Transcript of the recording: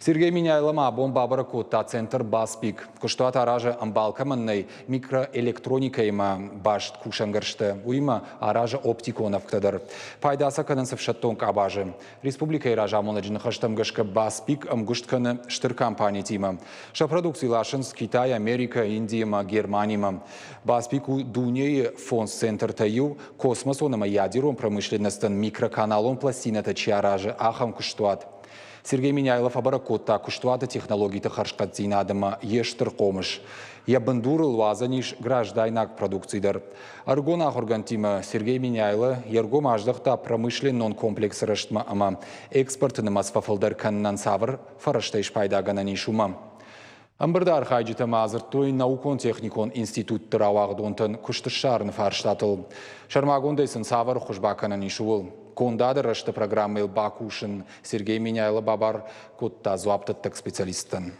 Сергей Миняйлама бомба та центр Баспик. Куштуат аража амбалкаманной микроэлектроникайма башт кушангаршты. Уйма аража оптиконовктадыр. Пайдаса канынсыв шаттонг абажы. Республика иража монаджин хаштамгашка Баспик амгуштканы штыр компания тима. Шапродукциялашын с Китай, Америка, Индия, Германия. Баспику дуней фонд центр таю космос онама ядером промышленностен микроканалон пластината чаража ахам куштуат. Сергей Миняйлов абаракотта куштуата технологии харшкатзина адама ештер комыш. Я бандурыл вазаниш граждайнак продукцидар. Аргона хоргантима Сергей Миняйло ерго маждахта промышлен комплекс раштма ама экспортны масфафалдар каннан савр фараштайш пайдаганани шума. Амбардар хайджита мазыртой наукон техникон институт тыравагдонтан куштышарын фарштатыл. Шармагондайсын савр хушбаканани шуыл. Кондады рашты программы Бакушин Сергей Миняйло бабар котта зуаптыттық специалистын.